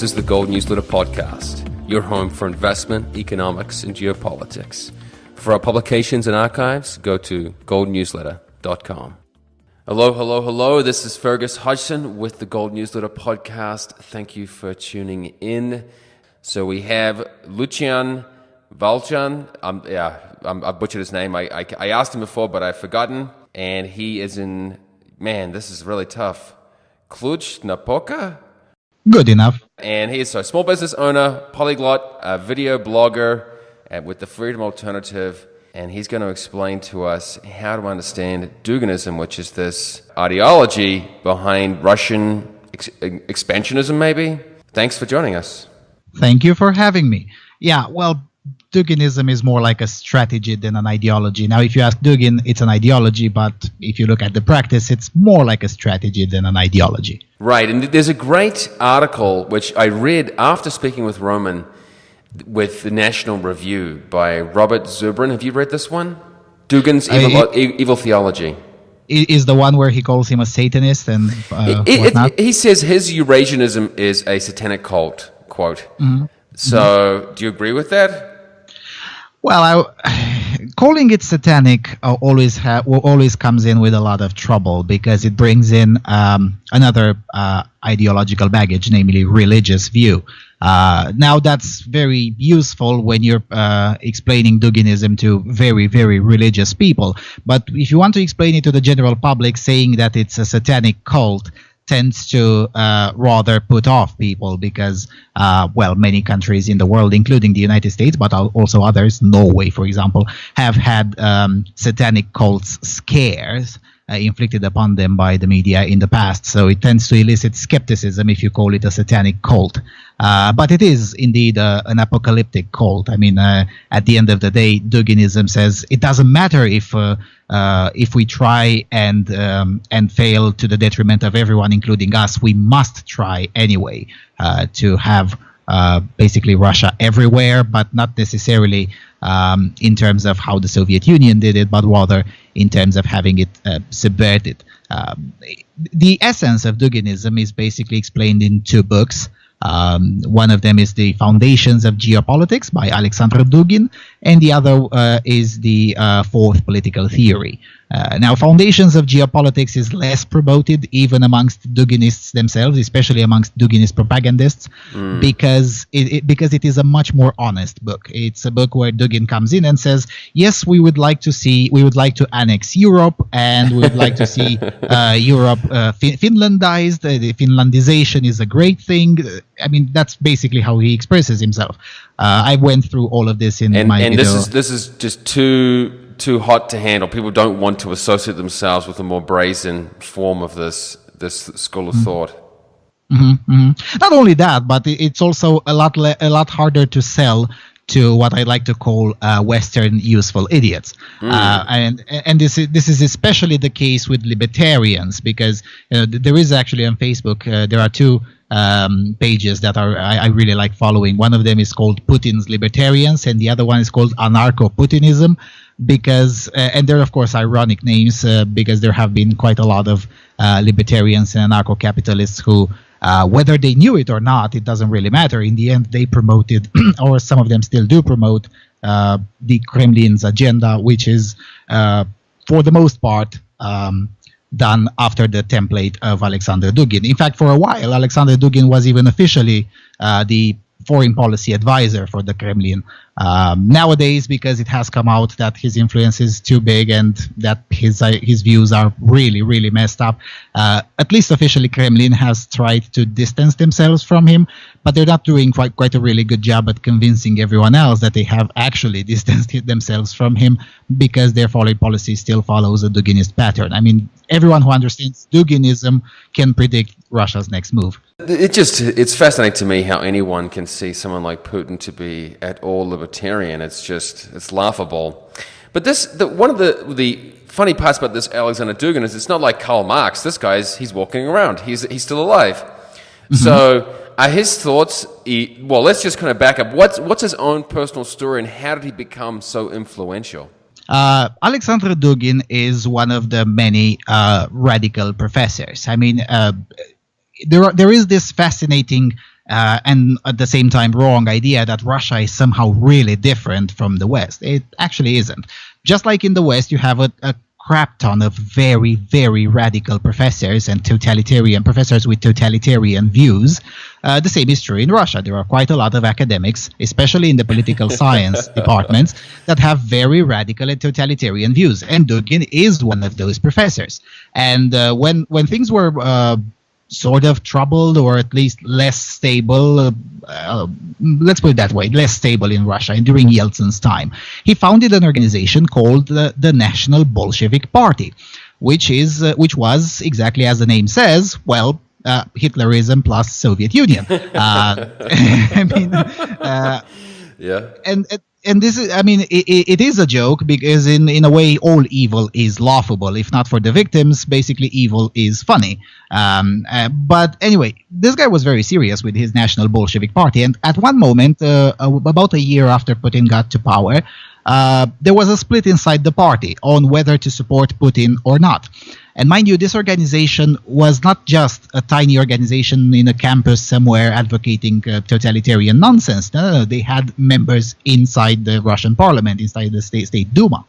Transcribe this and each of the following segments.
This is the Gold Newsletter Podcast, your home for investment, economics, and geopolitics. For our publications and archives, go to goldnewsletter.com. Hello. This is Fergus Hodgson with the Gold Newsletter Podcast. Thank you for tuning in. So we have Lucian Valsan. I butchered his name. I asked him before, but I've forgotten. And he is in, this is really tough, Cluj-Napoca? Good enough. And he is a small business owner, polyglot, a video blogger with the Freedom Alternative. And he's going to explain to us how to understand Duginism, which is this ideology behind Russian expansionism, maybe. Thanks for joining us. Thank you for having me. Yeah, well, Duginism is more like a strategy than an ideology. Now, if you ask Dugin, it's an ideology, but if you look at the practice, it's more like a strategy than an ideology. Right, and there's a great article which I read after speaking with Roman with the National Review by Robert Zubrin. Have you read this one? Dugin's Evil Theology. Is the one where he calls him a Satanist and whatnot? He says his Eurasianism is a satanic cult, quote. Mm-hmm. So, do you agree with that? Well, calling it satanic always comes in with a lot of trouble because it brings in another ideological baggage, namely religious view. Now, that's very useful when you're explaining Duginism to very, very religious people. But if you want to explain it to the general public, saying that it's a satanic cult tends to rather put off people because, many countries in the world, including the United States, but also others, Norway, for example, have had satanic cults scares inflicted upon them by the media in the past. So it tends to elicit skepticism if you call it a satanic cult. But it is indeed an apocalyptic cult. I mean, at the end of the day, Duginism says it doesn't matter if we try and fail to the detriment of everyone, including us. We must try anyway to have basically Russia everywhere, but not necessarily in terms of how the Soviet Union did it, but rather in terms of having it subverted. The essence of Duginism is basically explained in two books. One of them is The Foundations of Geopolitics by Aleksandr Dugin, and the other is The Fourth Political Theory. Now, Foundations of Geopolitics is less promoted even amongst Duginists themselves, especially amongst Duginist propagandists, because it is a much more honest book. It's a book where Dugin comes in and says, yes, we would like to annex Europe, and we would like to see Europe Finlandized. The Finlandization is a great thing. I mean, that's basically how he expresses himself. I went through all of this in my video. And this is just too hot to handle. People don't want to associate themselves with a more brazen form of this school of thought. Mm-hmm, mm-hmm. Not only that, but it's also a lot harder to sell to what I like to call Western useful idiots, and this is especially the case with libertarians because there is actually on Facebook there are two pages that I really like following. One of them is called Putin's Libertarians, and the other one is called Anarcho-Putinism. Because and they're of course ironic names because there have been quite a lot of libertarians and anarcho-capitalists who, whether they knew it or not, it doesn't really matter. In the end, they promoted, or some of them still do promote, the Kremlin's agenda, which is, for the most part, done after the template of Aleksandr Dugin. In fact, for a while, Aleksandr Dugin was even officially the foreign policy advisor for the Kremlin. Nowadays, because it has come out that his influence is too big and that his views are really, really messed up, at least officially Kremlin has tried to distance themselves from him, but they're not doing quite a really good job at convincing everyone else that they have actually distanced themselves from him because their foreign policy still follows a Duginist pattern. I mean, everyone who understands Duginism can predict Russia's next move. It's fascinating to me how anyone can see someone like Putin to be at all libertarian. It's laughable. But one of the funny parts about this Aleksandr Dugin is it's not like Karl Marx. This guy's he's walking around. He's still alive. Mm-hmm. So are his thoughts? Let's just kind of back up. What's his own personal story and how did he become so influential? Aleksandr Dugin is one of the many radical professors. I mean, there is this fascinating and at the same time wrong idea that Russia is somehow really different from the West. It actually isn't. Just like in the West, you have a crap ton of very, very radical professors and totalitarian professors with totalitarian views. The same is true in Russia. There are quite a lot of academics, especially in the political science departments, that have very radical and totalitarian views. And Dugin is one of those professors. And when things were sort of troubled, or at least less stable, let's put it that way, less stable in Russia during Yeltsin's time, he founded an organization called the National Bolshevik Party, which was, exactly as the name says, well, Hitlerism plus Soviet Union. I mean, yeah. And this is, I mean, it is a joke, because in a way, all evil is laughable. If not for the victims, basically evil is funny. But anyway, this guy was very serious with his National Bolshevik Party. And at one moment, about a year after Putin got to power, there was a split inside the party on whether to support Putin or not. And mind you, this organization was not just a tiny organization in a campus somewhere advocating totalitarian nonsense. No, they had members inside the Russian parliament, inside the State Duma.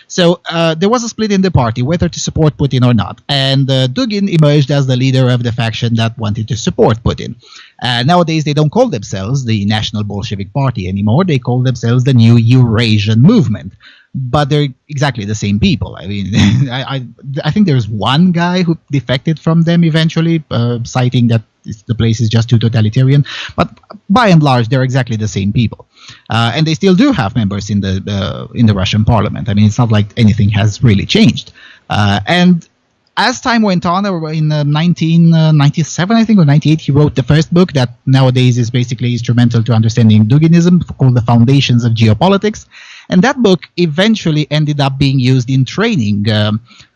So there was a split in the party whether to support Putin or not. And Dugin emerged as the leader of the faction that wanted to support Putin. Nowadays, they don't call themselves the National Bolshevik Party anymore. They call themselves the New Eurasian Movement. But they're exactly the same people. I mean, I think there's one guy who defected from them eventually, citing that the place is just too totalitarian. But by and large, they're exactly the same people, and they still do have members in the Russian parliament. I mean, it's not like anything has really changed. And as time went on, in 1997, I think, or 98, he wrote the first book that nowadays is basically instrumental to understanding Duginism, called The Foundations of Geopolitics. And that book eventually ended up being used in training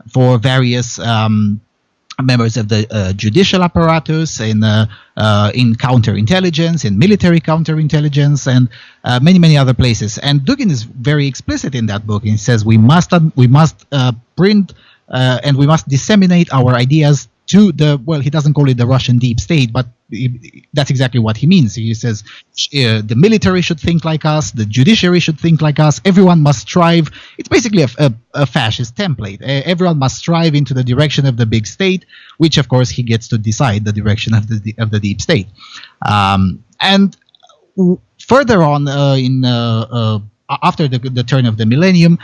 for various members of the judicial apparatus, in counterintelligence, in military counterintelligence, and many, many other places. And Dugin is very explicit in that book. He says we must print and we must disseminate our ideas to the, well, he doesn't call it the Russian deep state, but that's exactly what he means. He says the military should think like us, the judiciary should think like us, everyone must strive. It's basically a fascist template. Everyone must strive into the direction of the big state, which of course he gets to decide the direction of the deep state. And further on, after the turn of the millennium,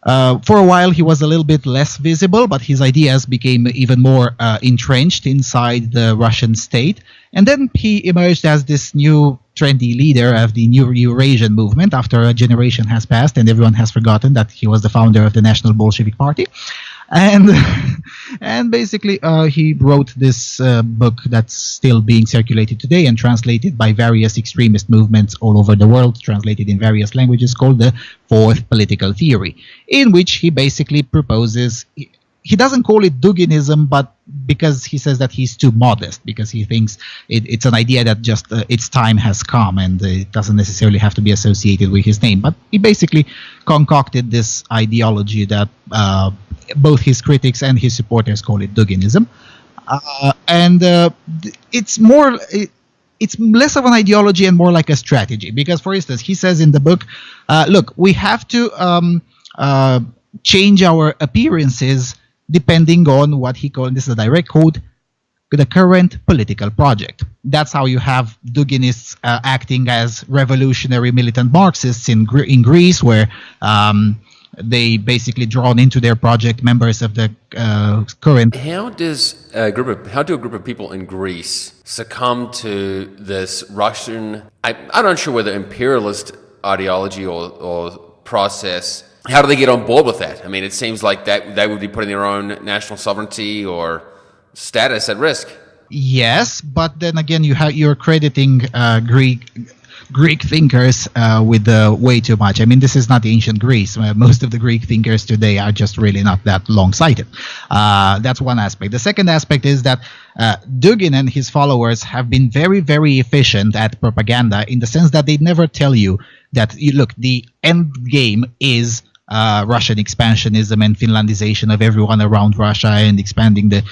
for a while, he was a little bit less visible, but his ideas became even more entrenched inside the Russian state. And then he emerged as this new trendy leader of the New Eurasian movement after a generation has passed and everyone has forgotten that he was the founder of the National Bolshevik Party. And basically he wrote this book that's still being circulated today and translated by various extremist movements all over the world, translated in various languages, called The Fourth Political Theory, in which he basically proposes, he doesn't call it Duginism, but because he says that he's too modest, because he thinks it's an idea that just its time has come and it doesn't necessarily have to be associated with his name. But he basically concocted this ideology that both his critics and his supporters call it Duginism. It's more... It's less of an ideology and more like a strategy. Because, for instance, he says in the book, look, we have to change our appearances depending on what he called, this is a direct quote, the current political project. That's how you have Duginists acting as revolutionary militant Marxists in Greece, where they basically drawn into their project members of the current. How do a group of people in Greece succumb to this Russian, I'm not sure whether imperialist ideology or process? How do they get on board with that? I mean, it seems like that they would be putting their own national sovereignty or status at risk. Yes, but then again, you're crediting Greek thinkers with way too much. I mean, this is not ancient Greece. Most of the Greek thinkers today are just really not that long-sighted. That's one aspect. The second aspect is that Dugin and his followers have been very, very efficient at propaganda, in the sense that they never tell you that, look, the end game is Russian expansionism and Finlandization of everyone around Russia and expanding the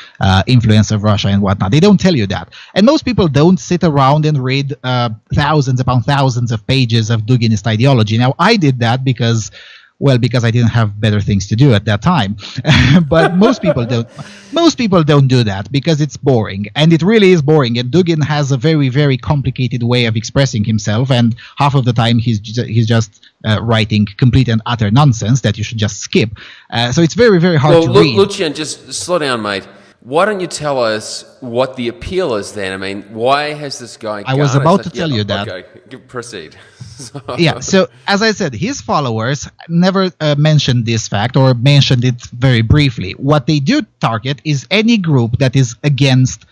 influence of Russia and whatnot. They don't tell you that. And most people don't sit around and read thousands upon thousands of pages of Duginist ideology. Now, I did that because I didn't have better things to do at that time. But most people don't. Most people don't do that because it's boring, and it really is boring. And Dugin has a very, very complicated way of expressing himself, and half of the time he's just writing complete and utter nonsense that you should just skip. So it's very, very hard to read. Lucian, just slow down, mate. Why don't you tell us what the appeal is then? I mean, why has this guy... I was about to tell you that. Okay, proceed. Yeah, so as I said, his followers never mentioned this fact or mentioned it very briefly. What they do target is any group that is against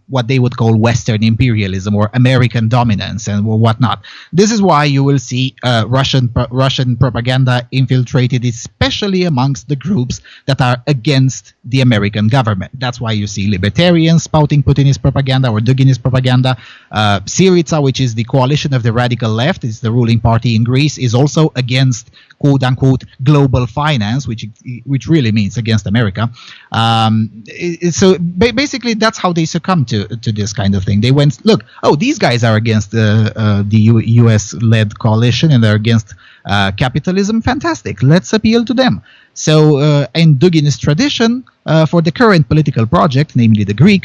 what they would call Western imperialism or American dominance and whatnot. This is why you will see Russian propaganda infiltrated, especially amongst the groups that are against the American government. That's why you see libertarians spouting Putinist propaganda or Duginist propaganda. Syriza, which is the coalition of the radical left, is the ruling party in Greece, is also against quote-unquote global finance, which really means against America. So basically, that's how they succumbed to this kind of thing. They went, look, these guys are against the U.S.-led coalition and they're against capitalism. Fantastic. Let's appeal to them. So in Duginist tradition, for the current political project, namely the Greek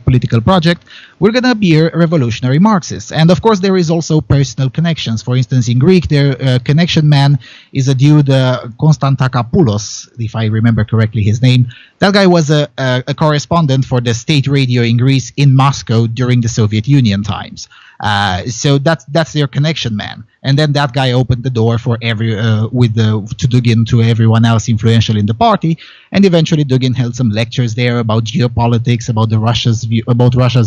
political project, we're going to be revolutionary Marxists. And of course, there is also personal connections. For instance, in Greek, their connection man is a dude, Konstantakopoulos, if I remember correctly his name. That guy was a correspondent for the state radio in Greece in Moscow during the Soviet Union times. So that's their connection man, and then that guy opened the door for to Dugin to everyone else influential in the party, and eventually Dugin held some lectures there about geopolitics, about Russia's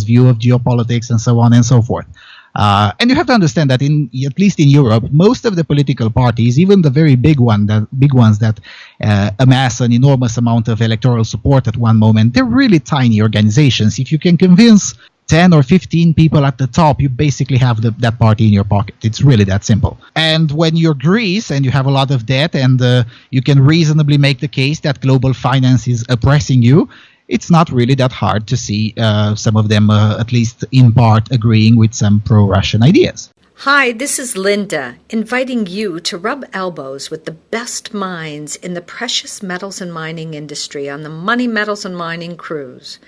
view of geopolitics, and so on and so forth. And you have to understand that at least in Europe, most of the political parties, even the very big ones that amass an enormous amount of electoral support at one moment, they're really tiny organizations. If you can convince 10 or 15 people at the top, you basically have that party in your pocket. It's really that simple. And when you're Greece and you have a lot of debt and you can reasonably make the case that global finance is oppressing you, it's not really that hard to see some of them, at least in part, agreeing with some pro-Russian ideas. Hi, this is Linda, inviting you to rub elbows with the best minds in the precious metals and mining industry on the Money Metals and Mining Cruise.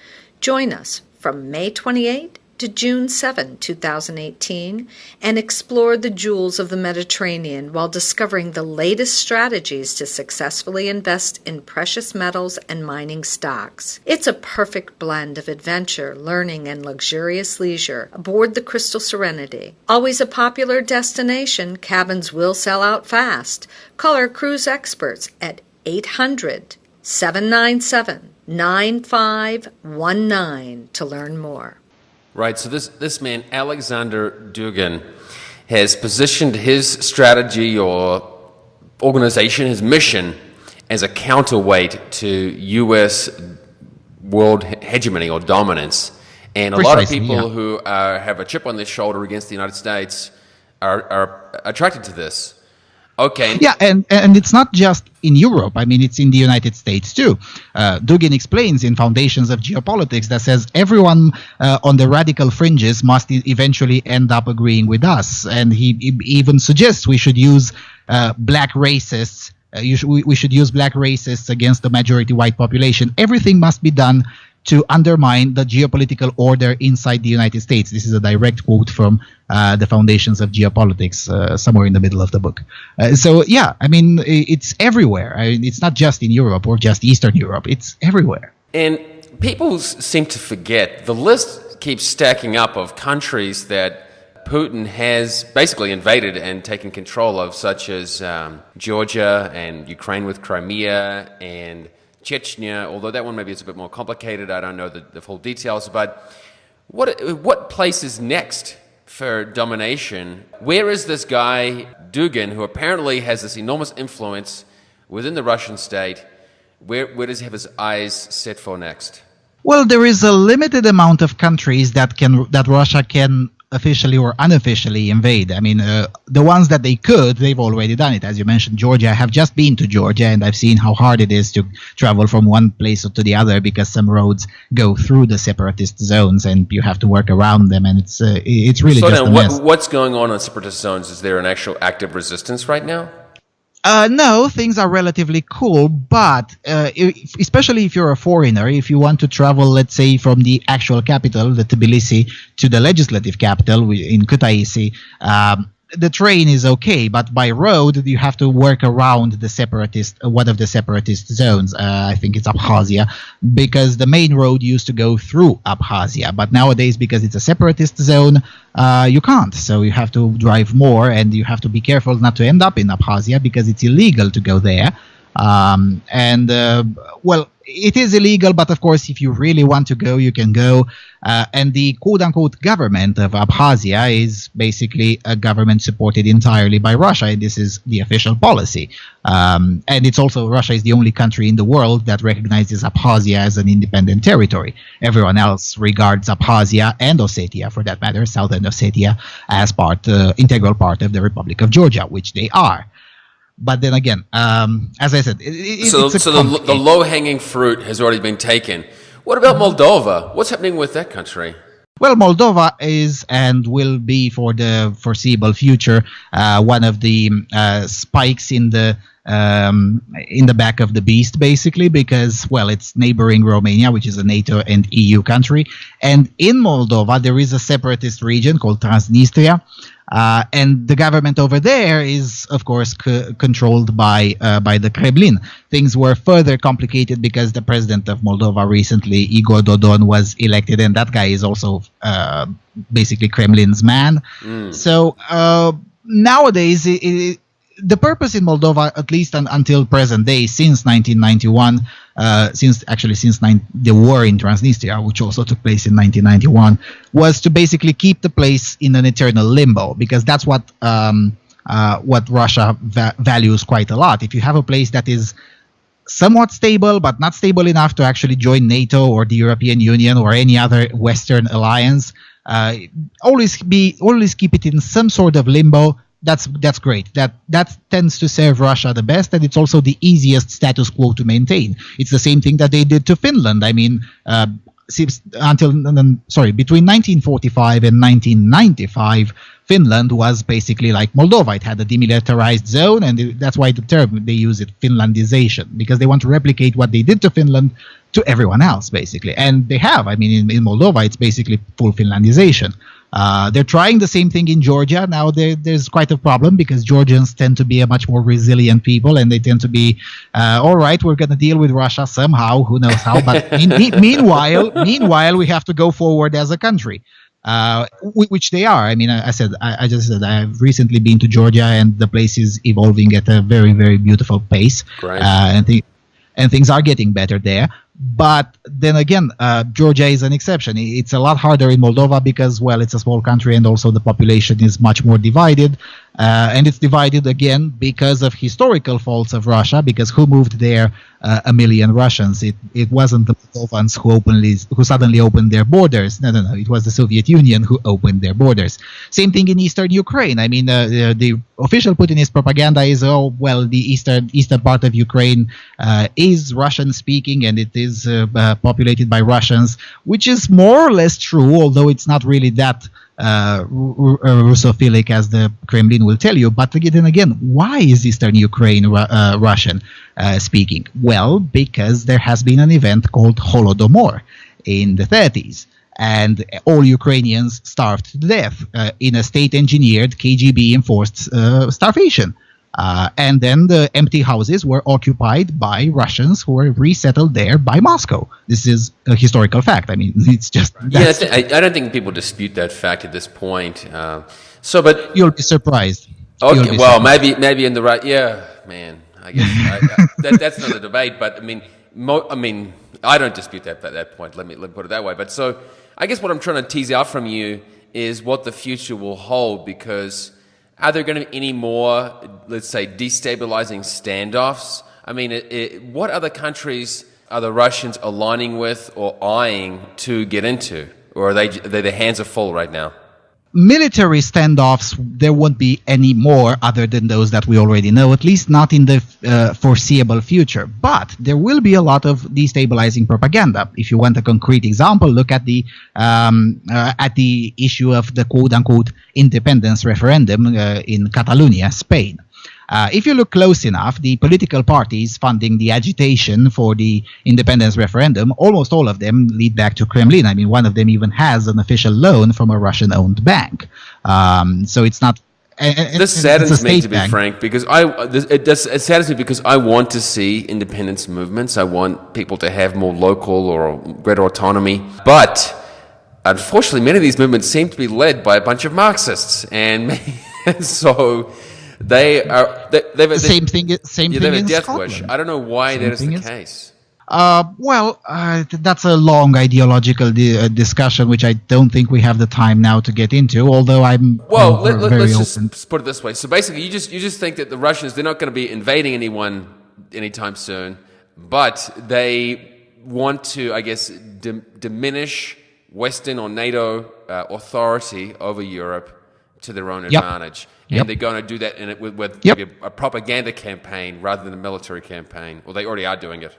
Join us from May 28 to June 7, 2018, and explore the jewels of the Mediterranean while discovering the latest strategies to successfully invest in precious metals and mining stocks. It's a perfect blend of adventure, learning, and luxurious leisure aboard the Crystal Serenity. Always a popular destination, cabins will sell out fast. Call our cruise experts at 800-797-9519 to learn more. Right, so this man, Aleksandr Dugin, has positioned his strategy or organization, his mission, as a counterweight to U.S. world hegemony or dominance. And a lot of people who have a chip on their shoulder against the United States are attracted to this. Okay. Yeah, and it's not just in Europe. I mean, it's in the United States too. Dugin explains in Foundations of Geopolitics that says everyone on the radical fringes must eventually end up agreeing with us. And he even suggests we should use black racists. We should use black racists against the majority white population. Everything must be done to undermine the geopolitical order inside the United States. This is a direct quote from the Foundations of Geopolitics, somewhere in the middle of the book. So, yeah, I mean, it's everywhere. I mean, it's not just in Europe or just Eastern Europe. It's everywhere. And people seem to forget, the list keeps stacking up of countries that Putin has basically invaded and taken control of, such as Georgia and Ukraine with Crimea and Chechnya, although that one maybe is a bit more complicated. I don't know the full details, but what place is next for domination? Where is this guy, Dugin, who apparently has this enormous influence within the Russian state? Where does he have his eyes set for next? Well, there is a limited amount of countries that Russia can officially or unofficially invade. I mean, the ones that they could, they've already done it. As you mentioned, Georgia. I have just been to Georgia, and I've seen how hard it is to travel from one place to the other because some roads go through the separatist zones, and you have to work around them, and it's really just a mess. What's going on in separatist zones? Is there an actual active resistance right now? No, things are relatively cool, but especially if you're a foreigner, if you want to travel, let's say, from the actual capital, the Tbilisi, to the legislative capital in Kutaisi, the train is okay, but by road you have to work around the separatist, one of the separatist zones. I think it's Abkhazia, because the main road used to go through Abkhazia, but nowadays, because it's a separatist zone, you can't. So you have to drive more, and you have to be careful not to end up in Abkhazia because it's illegal to go there. Well, it is illegal, but of course, if you really want to go, you can go. And the quote-unquote government of Abkhazia is basically a government supported entirely by Russia. This is the official policy. And it's also, Russia is the only country in the world that recognizes Abkhazia as an independent territory. Everyone else regards Abkhazia and Ossetia, for that matter, Southern Ossetia, as integral part of the Republic of Georgia, which they are. But then again, as I said, the low-hanging fruit has already been taken. What about Moldova? What's happening with that country? Well, Moldova is and will be for the foreseeable future one of the spikes in the back of the beast, basically, because, well, it's neighboring Romania, which is a NATO and EU country. And in Moldova, there is a separatist region called Transnistria. And the government over there is, of course, controlled by the Kremlin. Things were further complicated because the president of Moldova recently, Igor Dodon, was elected, and that guy is also basically Kremlin's man. So nowadays, the purpose in Moldova, at least until present day, since 1991, since the war in Transnistria, which also took place in 1991, was to basically keep the place in an eternal limbo, because that's what Russia values quite a lot. If you have a place that is somewhat stable, but not stable enough to actually join NATO or the European Union or any other Western alliance, always keep it in some sort of limbo. That's great. That tends to serve Russia the best, and it's also the easiest status quo to maintain. It's the same thing that they did to Finland. I mean, between 1945 and 1995, Finland was basically like Moldova. It had a demilitarized zone, and that's why the term they use it, Finlandization, because they want to replicate what they did to Finland to everyone else, basically. And they have. I mean, in Moldova, it's basically full Finlandization. They're trying the same thing in Georgia. Now there's quite a problem because Georgians tend to be a much more resilient people, and they tend to be, all right, we're going to deal with Russia somehow, who knows how. But meanwhile, we have to go forward as a country, which they are. I mean, I just said I've recently been to Georgia, and the place is evolving at a very, very beautiful pace. Right. And things are getting better there. But then again, Georgia is an exception. It's a lot harder in Moldova because, well, it's a small country, and also the population is much more divided. And it's divided again because of historical faults of Russia, because who moved there 1 million Russians? It wasn't the Moldovans who suddenly opened their borders. No. It was the Soviet Union who opened their borders. Same thing in eastern Ukraine. I mean, the official Putinist propaganda is, the eastern part of Ukraine is Russian-speaking, and it is populated by Russians, which is more or less true, although it's not really that Russophilic as the Kremlin will tell you. But then again, why is Eastern Ukraine Russian speaking? Well, because there has been an event called Holodomor in the 30s, and all Ukrainians starved to death in a state-engineered, KGB-enforced starvation. And then the empty houses were occupied by Russians who were resettled there by Moscow. This is a historical fact. I mean, it's just... Yeah, I don't think people dispute that fact at this point. But you'll be surprised. Okay, maybe in the right... Yeah, man, I guess that's not a debate, but I mean, I don't dispute that point. Let me put it that way. But so I guess what I'm trying to tease out from you is what the future will hold, because... Are there going to be any more, let's say, destabilizing standoffs? I mean, what other countries are the Russians aligning with or eyeing to get into? Or are their hands are full right now? military standoffs, there won't be any more other than those that we already know, at least not in the foreseeable future. But there will be a lot of destabilizing propaganda. If you want a concrete example, look at the issue of the quote-unquote independence referendum in Catalonia, Spain. If you look close enough, the political parties funding the agitation for the independence referendum, almost all of them lead back to Kremlin. I mean, one of them even has an official loan from a Russian-owned bank. So it's not. This saddens me, to be frank, because it saddens me because I want to see independence movements. I want people to have more local or greater autonomy. But unfortunately, many of these movements seem to be led by a bunch of Marxists, and so. They've the same thing in death Scotland. wish. I don't know why that is the case. That's a long ideological discussion, which I don't think we have the time now to get into. Although I'm let's just put it this way. So basically, you just think that the Russians, they're not going to be invading anyone anytime soon, but they want to, I guess, diminish Western or NATO authority over Europe to their own advantage. And they're going to do that with maybe a propaganda campaign rather than a military campaign. Well, they already are doing it.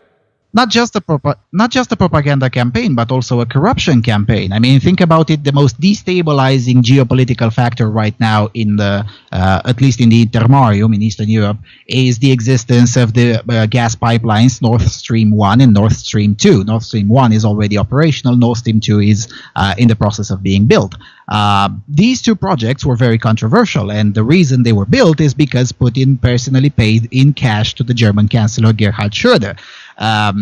Not just a propaganda campaign, but also a corruption campaign. I mean, think about it. The most destabilizing geopolitical factor right now in the, at least in the Intermarium in Eastern Europe, is the existence of the gas pipelines Nord Stream 1 and Nord Stream 2. Nord Stream 1 is already operational. Nord Stream 2 is in the process of being built. These two projects were very controversial, and the reason they were built is because Putin personally paid in cash to the German Chancellor Gerhard Schröder.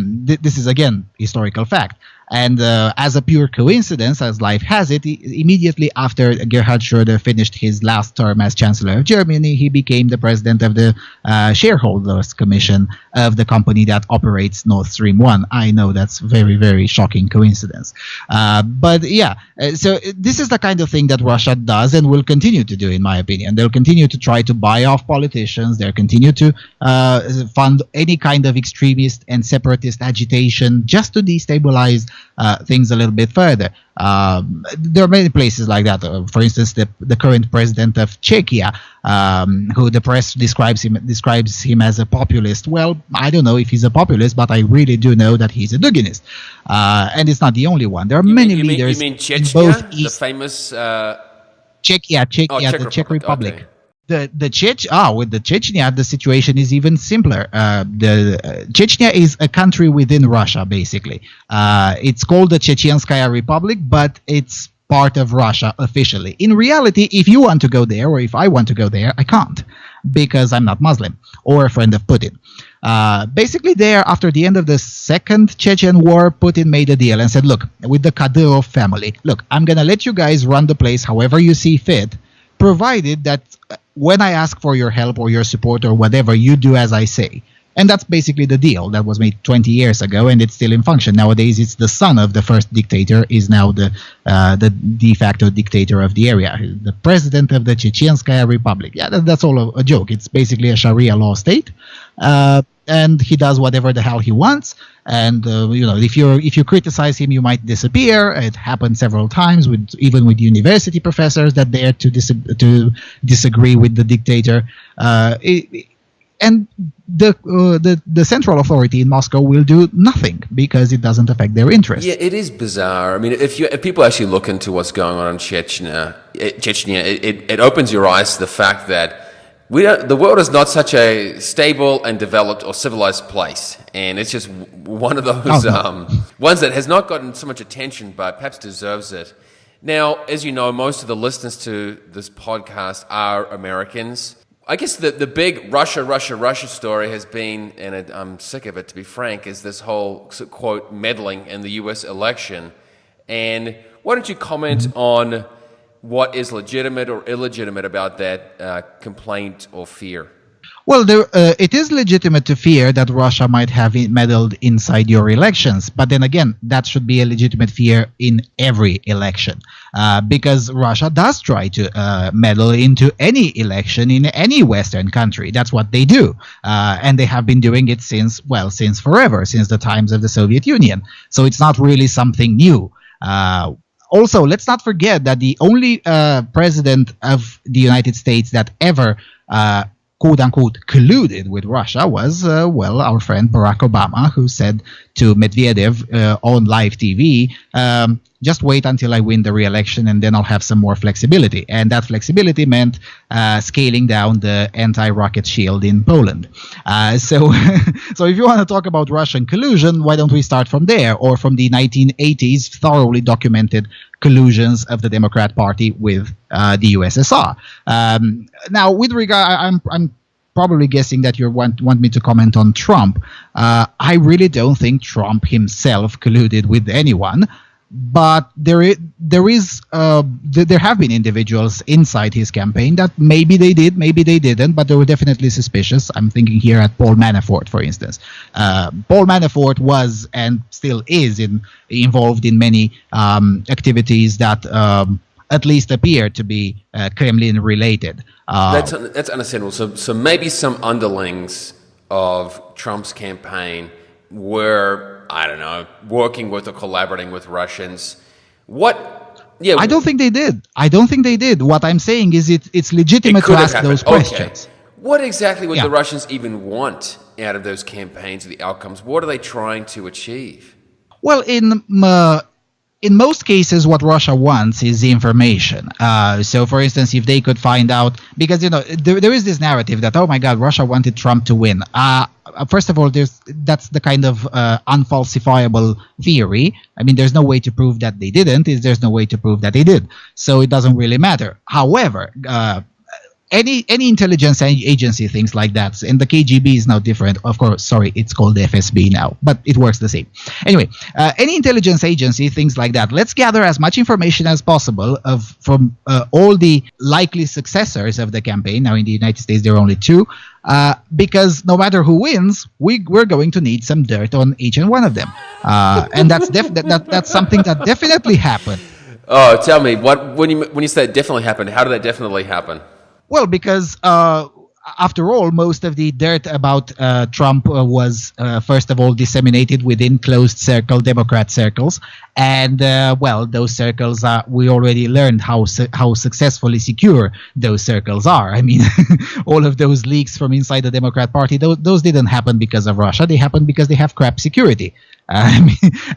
This is, again, historical fact. And as a pure coincidence, as life has it, immediately after Gerhard Schröder finished his last term as Chancellor of Germany, he became the president of the Shareholders Commission of the company that operates Nord Stream 1. I know that's very, very shocking coincidence. But yeah, so this is the kind of thing that Russia does and will continue to do, in my opinion. They'll continue to try to buy off politicians. They'll continue to fund any kind of extremist and separatist agitation just to destabilize things a little bit further. There are many places like that. For instance, the current president of Czechia, who the press describes him as a populist. Well, I don't know if he's a populist, but I really do know that he's a Duginist. And it's not the only one. There are many leaders. You mean Chechnya, both the famous Czechia, the Czech Republic. Okay. With the Chechnya, the situation is even simpler. The Chechnya is a country within Russia, basically. It's called the Chechenskaya Republic, but it's part of Russia officially. In reality, if you want to go there, or if I want to go there, I can't, because I'm not Muslim or a friend of Putin. Basically, there, after the end of the Second Chechen War, Putin made a deal and said, look, with the Kadyrov family, look, I'm going to let you guys run the place however you see fit, provided that when I ask for your help or your support or whatever, you do as I say. And that's basically the deal that was made 20 years ago, and it's still in function. Nowadays, it's the son of the first dictator is now the de facto dictator of the area, the president of the Chechenskaya Republic. Yeah, that's all a joke. It's basically a Sharia law state, and he does whatever the hell he wants. And if you criticize him, you might disappear. It happened several times, even with university professors that dare to disagree with the dictator. And the central authority in Moscow will do nothing because it doesn't affect their interests. Yeah, it is bizarre. I mean, if people actually look into what's going on in Chechnya, it opens your eyes to the fact that the world is not such a stable and developed or civilized place, and it's just one of those ones that has not gotten so much attention, but perhaps deserves it. Now, as you know, most of the listeners to this podcast are Americans. I guess the big Russia story has been, and I'm sick of it, to be frank, is this whole, quote, meddling in the U.S. election. And why don't you comment on what is legitimate or illegitimate about that complaint or fear? Well, it is legitimate to fear that Russia might have meddled inside your elections. But then again, that should be a legitimate fear in every election. Because Russia does try to meddle into any election in any Western country. That's what they do. And they have been doing it since forever, since the times of the Soviet Union. So it's not really something new. also, let's not forget that the only president of the United States that ever quote-unquote colluded with Russia was, our friend Barack Obama, who said to Medvedev on live TV, just wait until I win the re-election and then I'll have some more flexibility. And that flexibility meant scaling down the anti-rocket shield in Poland. So if you want to talk about Russian collusion, why don't we start from there, or from the 1980s thoroughly documented collusions of the Democrat Party with the USSR. Now, with regard, I'm probably guessing that you want me to comment on Trump. I really don't think Trump himself colluded with anyone, but there have been individuals inside his campaign that maybe they did, maybe they didn't, but they were definitely suspicious. I'm thinking here at Paul Manafort, for instance. Paul Manafort was and still is involved in many activities that at least appear to be Kremlin related. That's understandable. So maybe some underlings of Trump's campaign were, I don't know, working with or collaborating with Russians. Yeah, I don't think they did. What I'm saying is it's legitimate to ask those questions. What exactly would the Russians even want out of those campaigns, the outcomes? What are they trying to achieve? Well, in most cases, what Russia wants is information. So, for instance, if they could find out, because there is this narrative that, oh my God, Russia wanted Trump to win. First of all, that's the kind of unfalsifiable theory. I mean, there's no way to prove that they didn't. There's no way to prove that they did. So it doesn't really matter. However, any intelligence agency thinks like that, and the KGB is now different. Of course, sorry, it's called the FSB now, but it works the same. Anyway, any intelligence agency thinks like that. Let's gather as much information as possible from all the likely successors of the campaign. Now, in the United States, there are only two, because no matter who wins, we're going to need some dirt on each and one of them, and that's something that definitely happened. Oh, tell me, when you say it definitely happened, how did that definitely happen? Well, because after all, most of the dirt about Trump was, first of all, disseminated within closed Democrat circles. And, those circles, we already learned how successfully secure those circles are. I mean, all of those leaks from inside the Democrat Party, those didn't happen because of Russia. They happened because they have crap security. I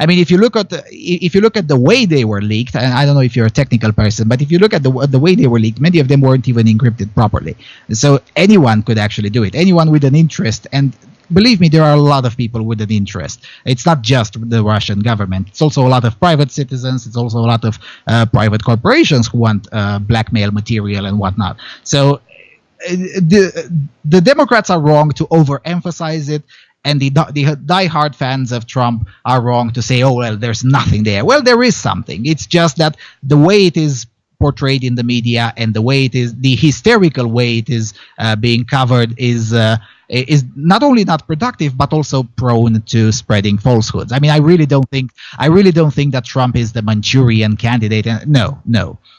mean, if you look at the way they were leaked, and I don't know if you're a technical person, but if you look at the way they were leaked, many of them weren't even encrypted properly. So anyone could actually do it. Anyone with an interest, and believe me, there are a lot of people with an interest. It's not just the Russian government. It's also a lot of private citizens. It's also a lot of private corporations who want blackmail material and whatnot. So the Democrats are wrong to overemphasize it. And the diehard fans of Trump are wrong to say, oh, well, there's nothing there. Well, there is something. It's just that the way it is portrayed in the media and the way it is, the hysterical way it is being covered is not only not productive, but also prone to spreading falsehoods. I mean, I really don't think that Trump is the Manchurian candidate. No,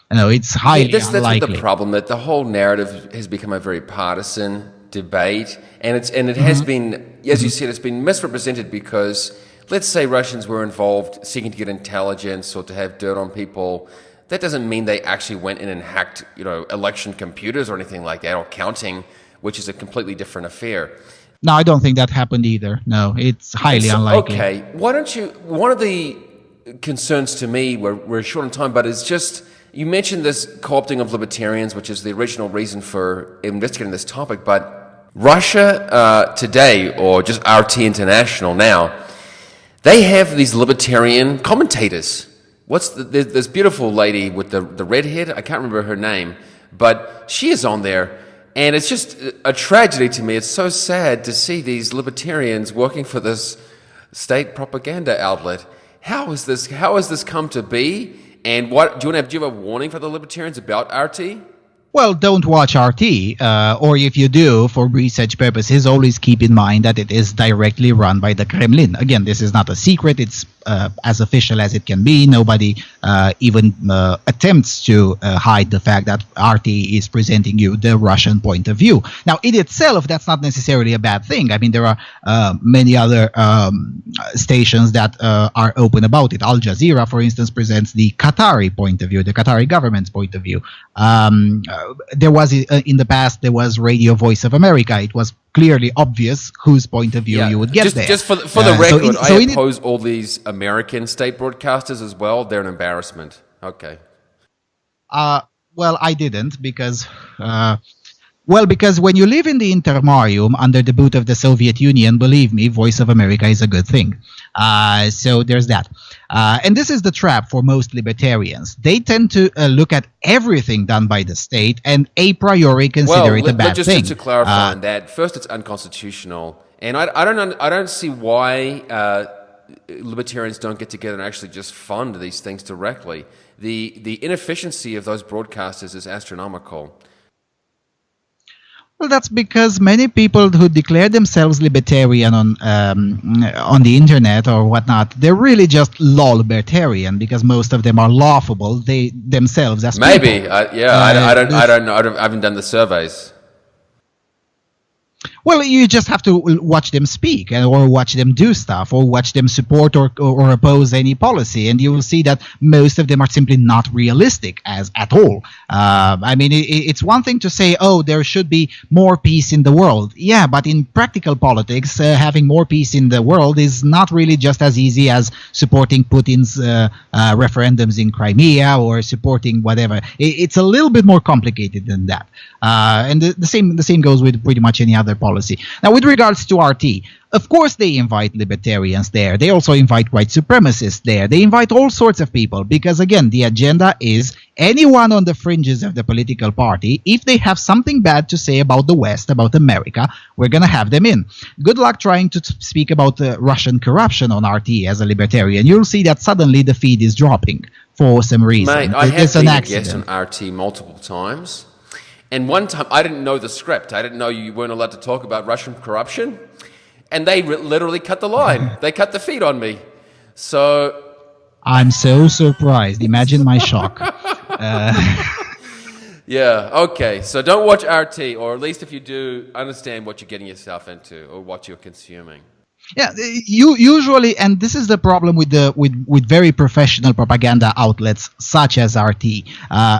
it's highly unlikely. That's the problem, that the whole narrative has become a very partisan debate, and it has been, as you said, it's been misrepresented because, let's say Russians were involved seeking to get intelligence or to have dirt on people. That doesn't mean they actually went in and hacked, election computers or anything like that, or counting, which is a completely different affair. No, I don't think that happened either. No, it's highly unlikely. Okay, why don't you? One of the concerns to me, we're short on time, but it's just, you mentioned this co-opting of libertarians, which is the original reason for investigating this topic, but Russia today, or just RT International now, they have these libertarian commentators. There's this beautiful lady with the red head, I can't remember her name, but she is on there, and it's just a tragedy to me. It's so sad to see these libertarians working for this state propaganda outlet. How has this come to be? And do you have a warning for the libertarians about RT? Well, don't watch RT, or if you do, for research purposes, always keep in mind that it is directly run by the Kremlin. Again, this is not a secret. It's as official as it can be. Nobody even attempts to hide the fact that RT is presenting you the Russian point of view. Now, in itself, that's not necessarily a bad thing. I mean, there are many other stations that are open about it. Al Jazeera, for instance, presents the Qatari point of view, the Qatari government's point of view. There was in the past, there was Radio Voice of America. It was clearly obvious whose point of view you would get there. Just for the record, I oppose all these American state broadcasters as well. They're an embarrassment. Okay. Well, I didn't because when you live in the intermarium under the boot of the Soviet Union, believe me, Voice of America is a good thing. So there's that. And this is the trap for most libertarians. They tend to look at everything done by the state and a priori consider it a bad thing. Just to clarify on that, first, it's unconstitutional. And I don't see why libertarians don't get together and actually just fund these things directly. The inefficiency of those broadcasters is astronomical. Well, that's because many people who declare themselves libertarian on the internet or whatnot, they're really just law-libertarian because most of them are laughable they themselves as maybe people. I don't know. I haven't done the surveys. Well, you just have to watch them speak or watch them do stuff or watch them support or oppose any policy. And you will see that most of them are simply not realistic at all. I mean, it's one thing to say, oh, there should be more peace in the world. Yeah, but in practical politics, having more peace in the world is not really just as easy as supporting Putin's referendums in Crimea or supporting whatever. It's a little bit more complicated than that. And the same goes with pretty much any other policy. Now, with regards to RT, of course they invite libertarians there. They also invite white supremacists there. They invite all sorts of people because, again, the agenda is anyone on the fringes of the political party. If they have something bad to say about the West, about America, we're going to have them in. Good luck trying to speak about Russian corruption on RT as a libertarian. You'll see that suddenly the feed is dropping for some reason. Mate, I have been a guest on RT multiple times. And one time, I didn't know the script. I didn't know you weren't allowed to talk about Russian corruption. And they literally cut the line. They cut the feed on me. So I'm so surprised. Imagine my shock. Yeah, okay. So don't watch RT, or at least if you do, understand what you're getting yourself into or what you're consuming. Yeah, you usually, and this is the problem with very professional propaganda outlets such as RT.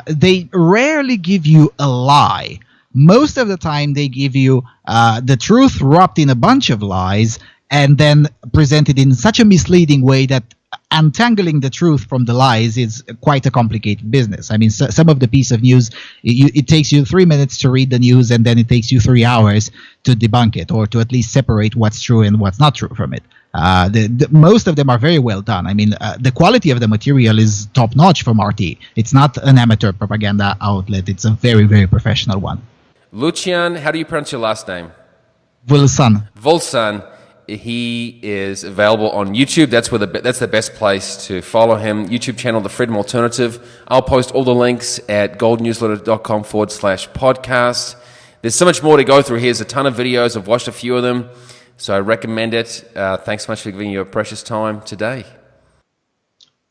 They rarely give you a lie. Most of the time, they give you the truth wrapped in a bunch of lies and then presented in such a misleading way that untangling the truth from the lies is quite a complicated business. I mean, some of the piece of news, it takes you 3 minutes to read the news, and then it takes you 3 hours to debunk it, or to at least separate what's true and what's not true from it. Most of them are very well done. I mean, the quality of the material is top-notch from RT. It's not an amateur propaganda outlet. It's a very, very professional one. Lucian, how do you pronounce your last name? Valsan. He is available on YouTube. That's the best place to follow him. YouTube channel, The Freedom Alternative. I'll post all the links at goldnewsletter.com/podcast. There's so much more to go through. Here's a ton of videos. I've watched a few of them, so I recommend it. Thanks so much for giving your precious time today.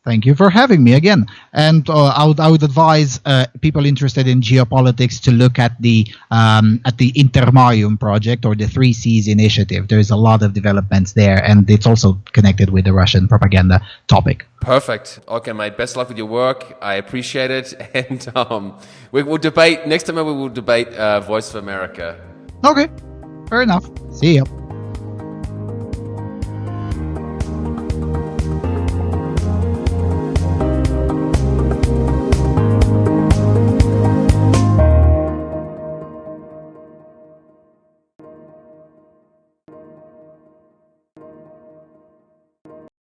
Thank you for having me again. And I would advise people interested in geopolitics to look at the Intermarium project or the 3 Cs initiative. There's a lot of developments there, and it's also connected with the Russian propaganda topic. Perfect. Okay, mate. Best of luck with your work. I appreciate it. And we will debate next time. We will debate Voice of America. Okay, fair enough. See ya.